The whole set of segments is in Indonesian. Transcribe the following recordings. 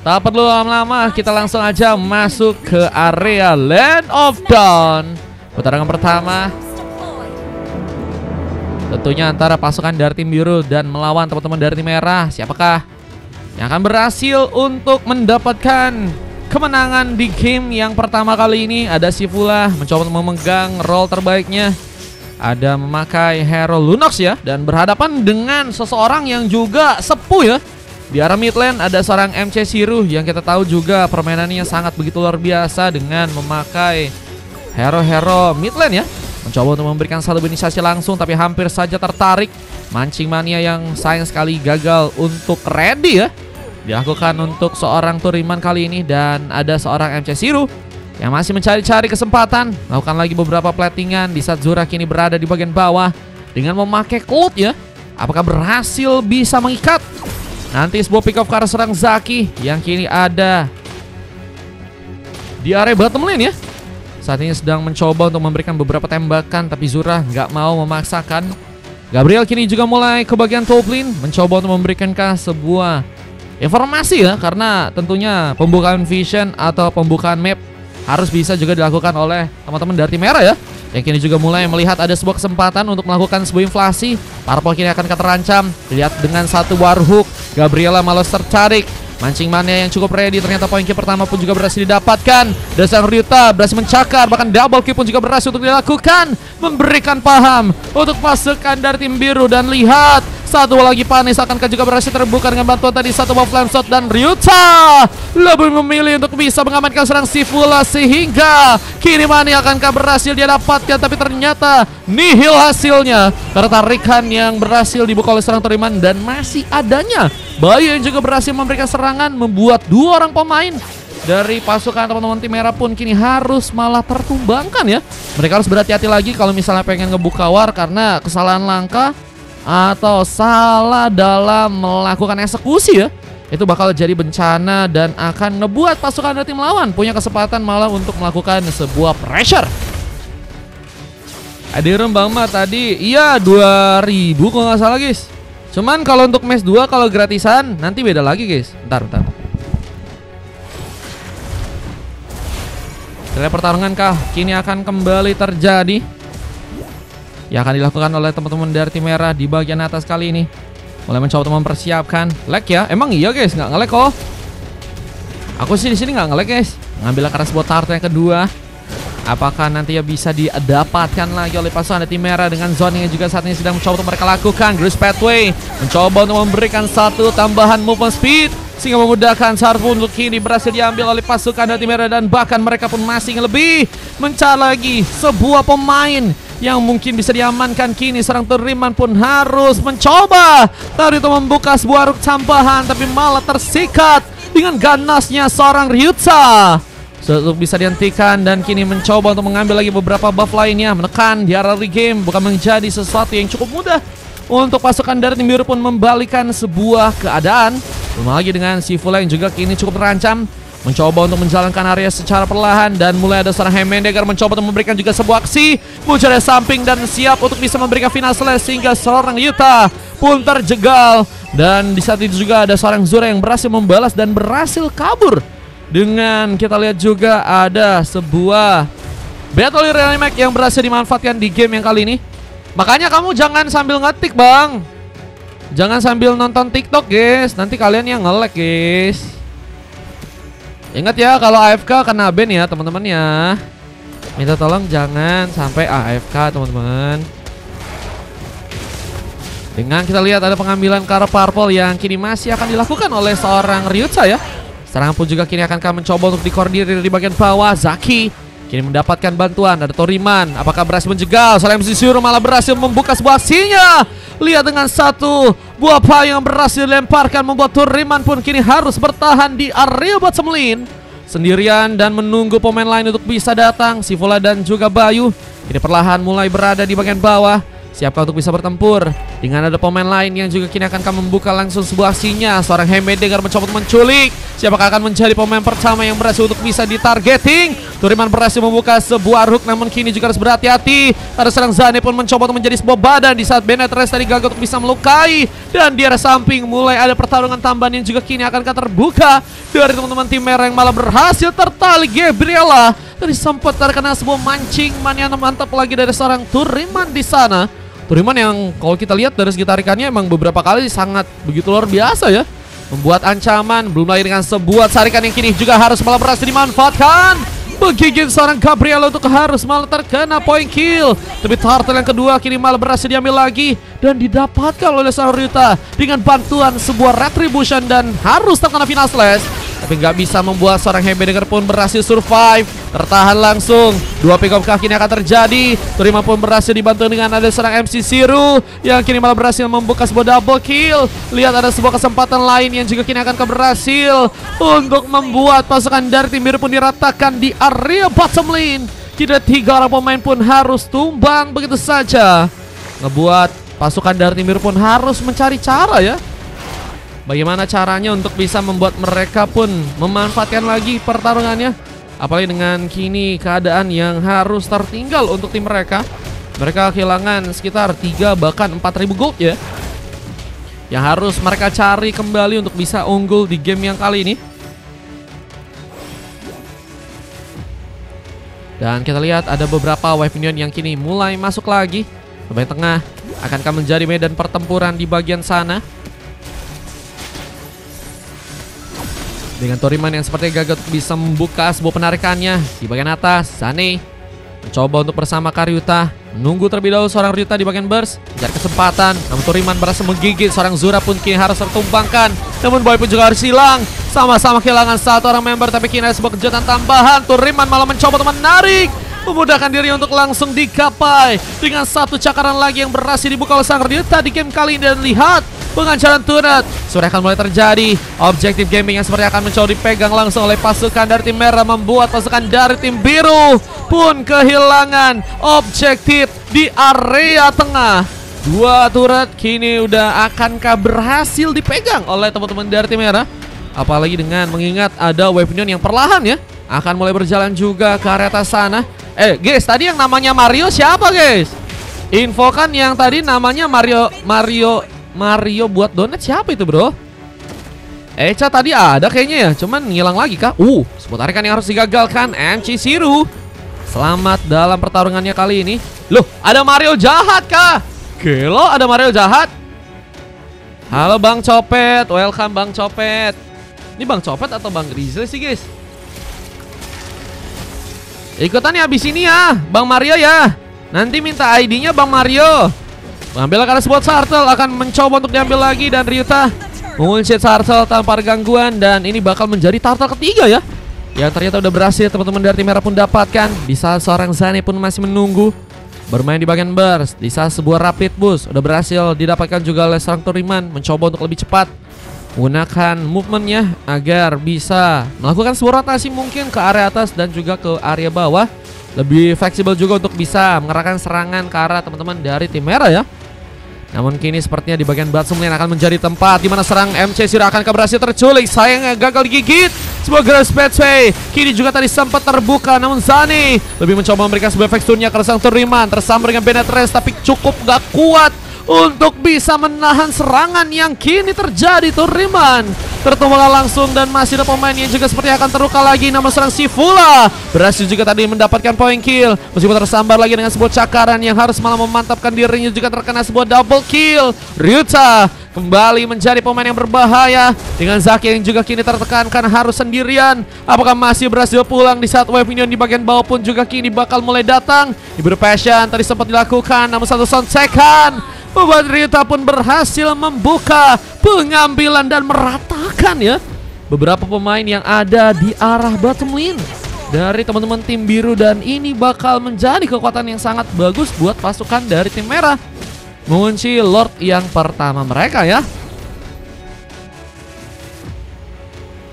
Tak perlu lama-lama, kita langsung aja masuk ke area Land of Dawn. Pertarungan pertama tentunya antara pasukan dari tim biru dan melawan teman-teman dari tim merah. Siapakah yang akan berhasil untuk mendapatkan kemenangan di game yang pertama kali ini? Ada Sivula mencoba untuk memegang role terbaiknya. Ada memakai hero Lunox ya, dan berhadapan dengan seseorang yang juga sepuh ya. Di arah mid lane ada seorang MC Siru yang kita tahu juga permainannya sangat begitu luar biasa dengan memakai hero-hero mid lane ya. Mencoba untuk memberikan satu inisiasi langsung tapi hampir saja tertarik. Mancing mania yang sayang sekali gagal untuk ready ya. Dilakukan untuk seorang Turiman kali ini, dan ada seorang MC Siru yang masih mencari-cari kesempatan. Lakukan lagi beberapa platingan di saat Zura kini berada di bagian bawah dengan memakai Cloud ya. Apakah berhasil bisa mengikat? Nanti sebuah pick off ke arah serang Zaki yang kini ada di area bottom lane ya. Saat ini sedang mencoba untuk memberikan beberapa tembakan, tapi Zura nggak mau memaksakan. Gabriel kini juga mulai ke bagian top lane, mencoba untuk memberikan sebuah informasi ya, karena tentunya pembukaan vision atau pembukaan map harus bisa juga dilakukan oleh teman-teman dari tim merah ya. Yang kini juga mulai melihat ada sebuah kesempatan untuk melakukan sebuah inflasi. Purple kini akan terancam. Lihat dengan satu warhook, Gabriela malah tertarik. Mancing mania yang cukup ready. Ternyata poin kill pertama pun juga berhasil didapatkan. Dasar Ryuta berhasil mencakar, bahkan double kill pun juga berhasil untuk dilakukan. Memberikan paham untuk pasukan dari tim biru. Dan lihat, satu lagi panis akankah juga berhasil terbuka dengan bantuan tadi satu buff flame shot, dan Ryuta lebih memilih untuk bisa mengamankan serang Sivula, sehingga kini Mani akankah berhasil dia dapatkan, tapi ternyata nihil hasilnya. Tertarikan yang berhasil dibuka oleh serang Toriman, dan masih adanya Bayu yang juga berhasil memberikan serangan, membuat dua orang pemain dari pasukan teman-teman tim merah pun kini harus malah tertumbangkan ya. Mereka harus berhati-hati lagi kalau misalnya pengen ngebuka war, karena kesalahan langka atau salah dalam melakukan eksekusi ya, itu bakal jadi bencana dan akan ngebuat pasukan dari tim lawan punya kesempatan malah untuk melakukan sebuah pressure. Adirum Bang Ma tadi iya 2000 kalau nggak salah guys. Cuman kalau untuk match 2 kalau gratisan nanti beda lagi guys. Bentar. Pertarungan kah kini akan kembali terjadi yang akan dilakukan oleh teman-teman dari tim merah di bagian atas kali ini. Mulai mencoba untuk mempersiapkan. Lag ya? Emang iya guys, nggak nge-lag kok. Aku sih di sini nggak nge-lag guys. Ngambil karena sebuah turtle yang kedua. Apakah nanti ya bisa didapatkan lagi oleh pasukan dari tim merah dengan zone yang juga saat ini sedang mencoba untuk mereka lakukan. Grace Pathway mencoba untuk memberikan satu tambahan movement speed sehingga memudahkan Sarfu untuk kini berhasil diambil oleh pasukan dari tim merah, dan bahkan mereka pun masih lebih mencari lagi sebuah pemain yang mungkin bisa diamankan. Kini serang Teriman pun harus mencoba tadi untuk membuka sebuah ruk tambahan, tapi malah tersikat dengan ganasnya seorang Ryuta untuk bisa dihentikan, dan kini mencoba untuk mengambil lagi beberapa buff lainnya. Menekan di area game bukan menjadi sesuatu yang cukup mudah untuk pasukan dari tim biru pun membalikan sebuah keadaan. Belum lagi dengan Sivula yang juga kini cukup terancam, mencoba untuk menjalankan area secara perlahan, dan mulai ada seorang Hemendegar mencoba untuk memberikan juga sebuah aksi mencari samping dan siap untuk bisa memberikan final slash, sehingga seorang Yuta pun terjegal. Dan di saat itu juga ada seorang Zura yang berhasil membalas dan berhasil kabur. Dengan kita lihat juga ada sebuah Battle Remake yang berhasil dimanfaatkan di game yang kali ini. Makanya kamu jangan sambil ngetik bang, jangan sambil nonton TikTok guys, nanti kalian yang nge-lag guys. Ingat ya, kalau AFK kena ban ya teman-teman ya. Minta tolong jangan sampai AFK teman-teman. Dengan kita lihat ada pengambilan ke arah Purple yang kini masih akan dilakukan oleh seorang Ryuta ya. Serangan pun juga kini akan mencoba untuk dikoordinir di bagian bawah. Zaki kini mendapatkan bantuan. Ada Toriman, apakah berhasil menjegal? Soalnya MC Siru malah berhasil membuka sebuah aksinya. Lihat dengan satu buah payung yang berhasil dilemparkan, membuat Toriman pun kini harus bertahan di area bottom lane sendirian dan menunggu pemain lain untuk bisa datang. Sivula dan juga Bayu kini perlahan mulai berada di bagian bawah, siapkah untuk bisa bertempur Dengan ada pemain lain yang juga kini akan membuka langsung sebuah aksinya. Seorang Heimerdinger mencoba menculik. Siapakah akan menjadi pemain pertama yang berhasil untuk bisa ditargeting? Turiman berhasil membuka sebuah hook, namun kini juga harus berhati-hati. Ada serang Zane pun mencoba untuk menjadi sebuah badan di saat Benetres tadi gagal untuk bisa melukai. Dan di arah samping mulai ada pertarungan tambahan yang juga kini akan terbuka dari teman-teman tim merah yang malah berhasil tertali. Gabriela tadi sempat terkena sebuah mancing yang mantap lagi dari seorang Turiman di sana. Turiman yang kalau kita lihat dari segi tarikannya emang beberapa kali sangat begitu luar biasa ya. Membuat ancaman, belum lagi dengan sebuah tarikan yang kini juga harus malah berhasil dimanfaatkan. Menggigit seorang Gabriela untuk harus malah terkena point kill. Tapi turtle yang kedua kini malah berhasil diambil lagi dan didapatkan oleh seorang Ryuta dengan bantuan sebuah retribution dan harus terkena final slash. Tapi nggak bisa membuat seorang Heimerdinger pun berhasil survive. Tertahan langsung. Dua pick up kini akan terjadi. Turiman pun berhasil dibantu dengan ada seorang MC Siru yang kini malah berhasil membuka sebuah double kill. Lihat ada sebuah kesempatan lain yang juga kini akan berhasil untuk membuat pasukan dari tim biru pun diratakan di area bottom lane. Tidak 3 orang pemain pun harus tumbang begitu saja. Ngebuat pasukan dari tim biru pun harus mencari cara ya. Bagaimana caranya untuk bisa membuat mereka pun memanfaatkan lagi pertarungannya. Apalagi dengan kini keadaan yang harus tertinggal untuk tim mereka. Mereka kehilangan sekitar 3 bahkan 4.000 gold ya. Yang harus mereka cari kembali untuk bisa unggul di game yang kali ini. Dan kita lihat ada beberapa wave minion yang kini mulai masuk lagi. Bagian tengah akankah menjadi medan pertempuran di bagian sana. Dengan Turiman yang sepertinya gagal bisa membuka sebuah penarikannya. Di bagian atas, Zane mencoba untuk bersama Ryuta. Menunggu terlebih dahulu seorang Ryuta di bagian burst. Mencari kesempatan, namun Turiman berhasil menggigit. Seorang Zura pun kini harus tertumbangkan. Namun Boy pun juga harus hilang. Sama-sama kehilangan satu orang member, tapi kini ada sebuah kejutan tambahan. Turiman malah mencoba untuk menarik, memudahkan diri untuk langsung digapai dengan satu cakaran lagi yang berhasil dibuka oleh sang Ryuta di game kali ini. Dan lihat pengancaran turret sudah akan mulai terjadi. Objektif gaming yang seperti akan mencoba dipegang langsung oleh pasukan dari tim merah, membuat pasukan dari tim biru pun kehilangan objektif di area tengah. 2 turret kini udah akankah berhasil dipegang oleh teman-teman dari tim merah. Apalagi dengan mengingat ada wave minion yang perlahan ya akan mulai berjalan juga ke area atas sana. Guys, tadi yang namanya Mario siapa guys? Infokan yang tadi namanya Mario buat donat siapa itu bro? Echa tadi ada kayaknya ya, cuman ngilang lagi kah? Sebuah tarikan yang harus digagalkan MC Siru. Selamat dalam pertarungannya kali ini. Loh, ada Mario jahat kah? Gelo, ada Mario jahat. Halo Bang Copet, welcome Bang Copet. Ini Bang Copet atau Bang Grizzly sih guys? Ikutannya abis ini ya, Bang Mario ya. Nanti minta ID-nya Bang Mario. Mengambil karena sebuah turtle akan mencoba untuk diambil lagi. Dan Ryuta mengunci turtle tanpa gangguan. Dan ini bakal menjadi turtle ketiga ya, yang ternyata udah berhasil teman-teman dari tim merah pun dapatkan. Di saat seorang Zane pun masih menunggu bermain di bagian burst. Di saat sebuah rapid boost udah berhasil didapatkan juga oleh seorang Turiman. Mencoba untuk lebih cepat menggunakan movementnya agar bisa melakukan sebuah rotasi mungkin ke area atas dan juga ke area bawah. Lebih fleksibel juga untuk bisa mengarahkan serangan ke arah teman-teman dari tim merah ya. Namun kini sepertinya di bagian bottom lane akan menjadi tempat di mana serang MC Siru akan berhasil terculik. Sayangnya gagal digigit. Sebuah grass pathway kini juga tadi sempat terbuka, namun Zane lebih mencoba memberikan sebuah efek stunnya ke sang Turiman. Tersambar dengan Benetres tapi cukup gak kuat untuk bisa menahan serangan yang kini terjadi. Turiman tertumbang langsung dan masih ada pemain yang juga seperti akan terluka lagi. Namun serang Sifula berhasil juga tadi mendapatkan point kill, meskipun tersambar lagi dengan sebuah cakaran yang harus malah memantapkan dirinya juga terkena sebuah double kill. Ryuta kembali menjadi pemain yang berbahaya dengan Zaki yang juga kini tertekankan harus sendirian. Apakah masih berhasil pulang di saat wave minion di bagian bawah pun juga kini bakal mulai datang. Ibu Passion tadi sempat dilakukan, namun satu sontekan membuat Ryuta pun berhasil membuka pengambilan dan meratakan ya beberapa pemain yang ada di arah bottom lane dari teman-teman tim biru. Dan ini bakal menjadi kekuatan yang sangat bagus buat pasukan dari tim merah mengunci Lord yang pertama mereka ya.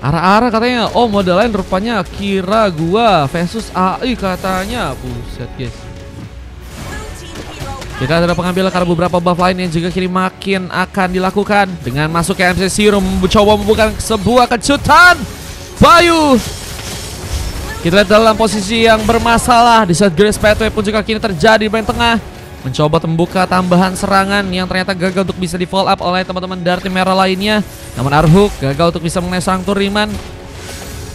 Arah-arah katanya, oh modal lain rupanya kira gua versus AI katanya. Buset guys. Kita sudah pengambil karena beberapa buff lain yang juga kini makin akan dilakukan. Dengan masuk ke MC Zero mencoba membuka sebuah kejutan. Bayu, kita lihat dalam posisi yang bermasalah. Di saat Grace Pathway pun juga kini terjadi di bagian tengah. Mencoba membuka tambahan serangan yang ternyata gagal untuk bisa di follow up oleh teman-teman dari tim merah lainnya. Namun Arhuk gagal untuk bisa mengenai sang Turiman.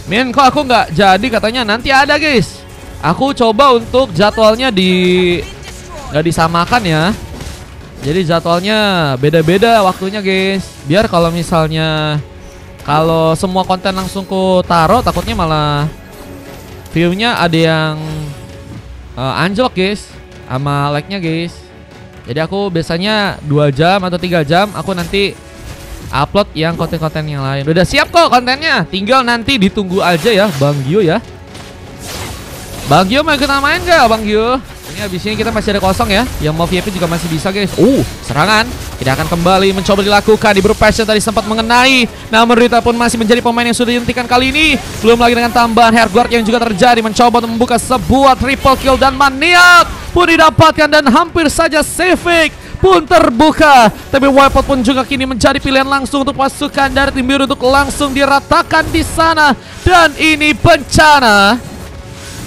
Min, kok aku nggak jadi katanya? Nanti ada guys. Aku coba untuk jadwalnya nggak disamakan ya. Jadi jadwalnya beda-beda waktunya guys. Biar kalau misalnya semua konten langsung ku taruh, takutnya malah viewnya ada yang anjlok guys, sama like-nya guys. Jadi aku biasanya 2 jam atau 3 jam aku nanti upload yang konten-konten yang lain. Udah siap kok kontennya, tinggal nanti ditunggu aja ya Bang Gio ya. Bang Gio mau kita main gak Bang Gio? Ini abis ini kita masih ada kosong ya. Yang mau VIP juga masih bisa guys. Serangan tidak akan kembali mencoba dilakukan. Di Passion tadi sempat mengenai, namun Rita pun masih menjadi pemain yang sudah dihentikan kali ini. Belum lagi dengan tambahan Hairguard yang juga terjadi. Mencoba untuk membuka sebuah triple kill dan maniak pun didapatkan. Dan hampir saja Civic pun terbuka. Tapi Wipot pun juga kini menjadi pilihan langsung untuk pasukan dari tim biru untuk langsung diratakan di sana. Dan ini bencana.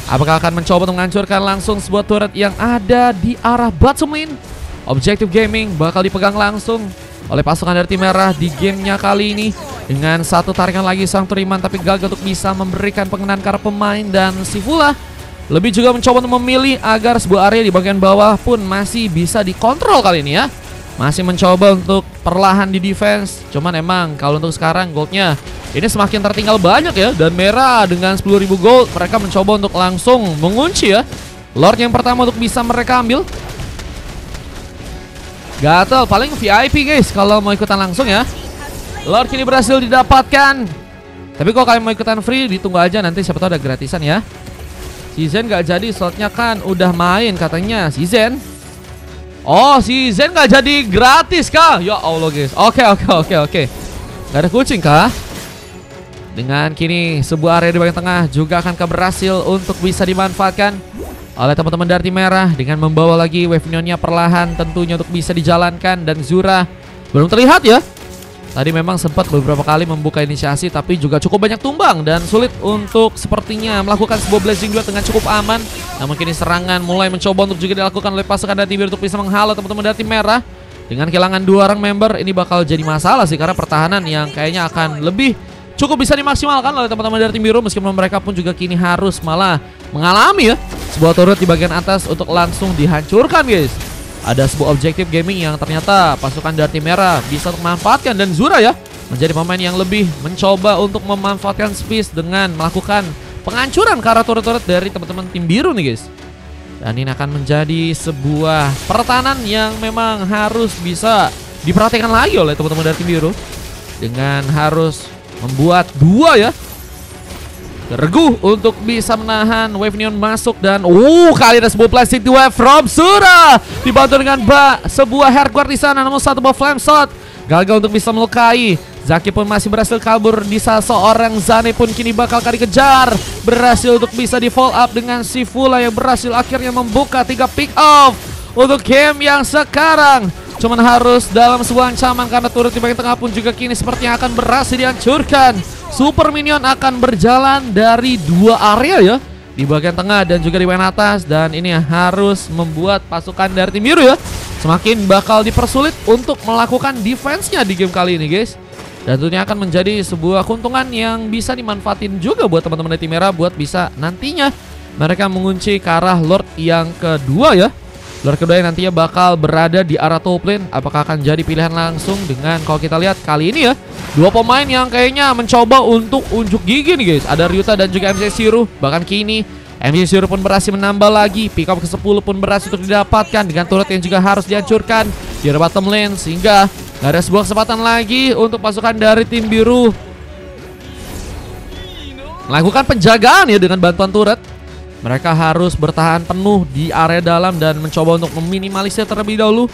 Apakah akan mencoba untuk menghancurkan langsung sebuah turret yang ada di arah bottom lane? Objective Gaming bakal dipegang langsung oleh pasukan dari tim merah di gamenya kali ini. Dengan satu tarikan lagi sang Turiman, tapi gagal untuk bisa memberikan pengenaan ke arah pemain. Dan Sivula lebih juga mencoba untuk memilih agar sebuah area di bagian bawah pun masih bisa dikontrol kali ini ya. Masih mencoba untuk perlahan di defense. Cuman emang kalau untuk sekarang goldnya ini semakin tertinggal banyak ya. Dan merah dengan 10.000 gold, mereka mencoba untuk langsung mengunci ya Lord yang pertama untuk bisa mereka ambil. Gatel paling VIP guys kalau mau ikutan langsung ya. Lord kini berhasil didapatkan. Tapi kalau kalian mau ikutan free, ditunggu aja nanti, siapa tahu ada gratisan ya. Si Zen gak jadi, slotnya kan udah main katanya si Zen. Oh, si Zen gak jadi gratis kah? Ya Allah guys. Oke. Gak ada kucing kah? Dengan kini sebuah area di bagian tengah juga akan berhasil untuk bisa dimanfaatkan oleh teman-teman dari tim merah. Dengan membawa lagi wave neonnya perlahan tentunya untuk bisa dijalankan. Dan Zura belum terlihat ya. Tadi memang sempat beberapa kali membuka inisiasi, tapi juga cukup banyak tumbang dan sulit untuk sepertinya melakukan sebuah blazing duet dengan cukup aman. Namun kini serangan mulai mencoba untuk juga dilakukan oleh pasukan dari tim biru untuk bisa menghalau teman-teman dari tim merah. Dengan kehilangan 2 orang member, ini bakal jadi masalah sih, karena pertahanan yang kayaknya akan lebih cukup bisa dimaksimalkan oleh teman-teman dari tim biru. Meskipun mereka pun juga kini harus malah mengalami ya sebuah turret di bagian atas untuk langsung dihancurkan guys. Ada sebuah objektif gaming yang ternyata pasukan dari tim merah bisa untuk memanfaatkan. Dan Zura ya menjadi pemain yang lebih mencoba untuk memanfaatkan space dengan melakukan penghancuran ke arah turret-turret dari teman-teman tim biru nih guys. Dan ini akan menjadi sebuah pertahanan yang memang harus bisa diperhatikan lagi oleh teman-teman dari tim biru. Dengan harus membuat 2 ya Regu untuk bisa menahan wave neon masuk. Dan kali ada sebuah plastic wave from Zura, dibantu dengan sebuah Hairguard di sana. Namun satu buah flame shot gagal untuk bisa melukai. Zaki pun masih berhasil kabur. Di saat seorang Zane pun kini bakal dikejar. Berhasil untuk bisa di follow up dengan Sivula yang berhasil akhirnya membuka 3 pick off untuk game yang sekarang. Cuman harus dalam sebuah ancaman karena turret di bagian tengah pun juga kini sepertinya akan berhasil dihancurkan. Super Minion akan berjalan dari 2 area ya, di bagian tengah dan juga di bagian atas. Dan ini harus membuat pasukan dari tim biru ya semakin bakal dipersulit untuk melakukan defense-nya di game kali ini guys. Dan tentunya akan menjadi sebuah keuntungan yang bisa dimanfaatin juga buat teman-teman dari tim merah, buat bisa nantinya mereka mengunci ke arah Lord yang kedua ya. Lord kedua yang nantinya bakal berada di arah top lane. Apakah akan jadi pilihan langsung dengan kalau kita lihat kali ini ya 2 pemain yang kayaknya mencoba untuk unjuk gigi nih guys. Ada Ryuta dan juga MC Zero. Bahkan kini MC Zero pun berhasil menambah lagi. Pick up ke-10 pun berhasil untuk didapatkan dengan turret yang juga harus dihancurkan di arah bottom lane. Sehingga gak ada sebuah kesempatan lagi untuk pasukan dari tim biru melakukan penjagaan ya dengan bantuan turret. Mereka harus bertahan penuh di area dalam dan mencoba untuk meminimalisir terlebih dahulu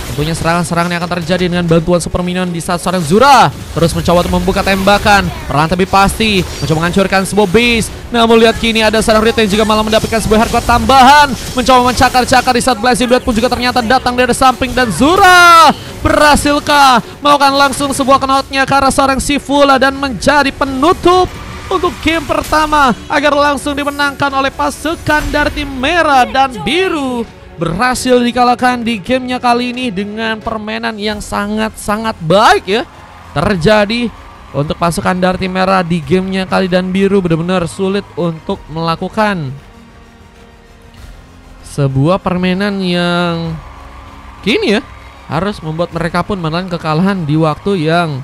Tentunya serangan-serangan yang akan terjadi dengan bantuan super minion di saat seorang Zura terus mencoba untuk membuka tembakan. Perlahan tapi pasti mencoba menghancurkan sebuah base. Namun lihat kini ada seorang Rit yang juga malah mendapatkan sebuah hardcore tambahan. Mencoba mencakar-cakar di saat Blazing Blade pun juga ternyata datang dari samping. Dan Zura berhasilkah melakukan langsung sebuah knocknya ke arah seorang Sifula dan menjadi penutup untuk game pertama agar langsung dimenangkan oleh pasukan dari tim merah dan biru. Berhasil dikalahkan di gamenya kali ini dengan permainan yang sangat-sangat baik ya terjadi untuk pasukan dari tim merah di gamenya kali, dan biru benar-benar sulit untuk melakukan sebuah permainan yang kini ya harus membuat mereka pun menelan kekalahan di waktu yang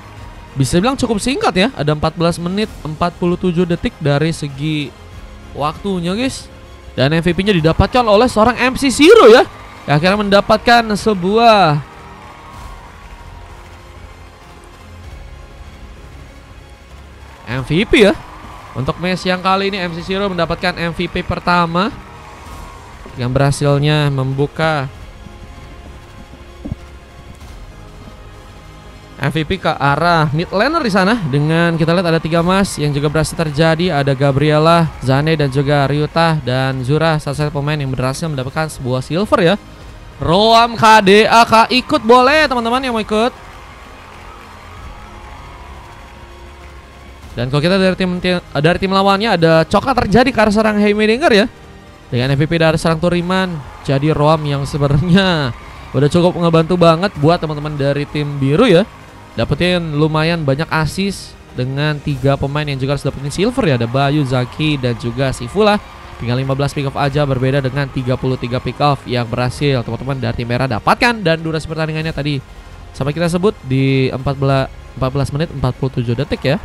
bisa bilang cukup singkat ya. Ada 14 menit 47 detik dari segi waktunya guys. Dan MVP-nya didapatkan oleh seorang MC Zero ya, yang akhirnya mendapatkan sebuah MVP ya. Untuk match yang kali ini MC Zero mendapatkan MVP pertama yang berhasilnya membuka MVP ke arah mid laner di sana. Dengan kita lihat ada 3 emas yang juga berhasil terjadi. Ada Gabriela, Zane dan juga Ryuta dan Zura, salah satu pemain yang berhasil mendapatkan sebuah silver ya. Roam KDAK ikut boleh teman-teman yang mau ikut. Dan kalau kita dari tim lawannya ada coklat terjadi ke arah seorang Heimerdinger ya. Dengan MVP dari seorang Turiman. Jadi Roam yang sebenarnya udah cukup ngebantu banget buat teman-teman dari tim biru ya. Dapetin lumayan banyak assist dengan 3 pemain yang juga harus dapetin silver ya. Ada Bayu, Zaki dan juga Sifula. Tinggal 15 pick off aja, berbeda dengan 33 pick off yang berhasil teman-teman dari tim merah dapatkan. Dan durasi pertandingannya tadi sampai kita sebut di 14 menit 47 detik ya.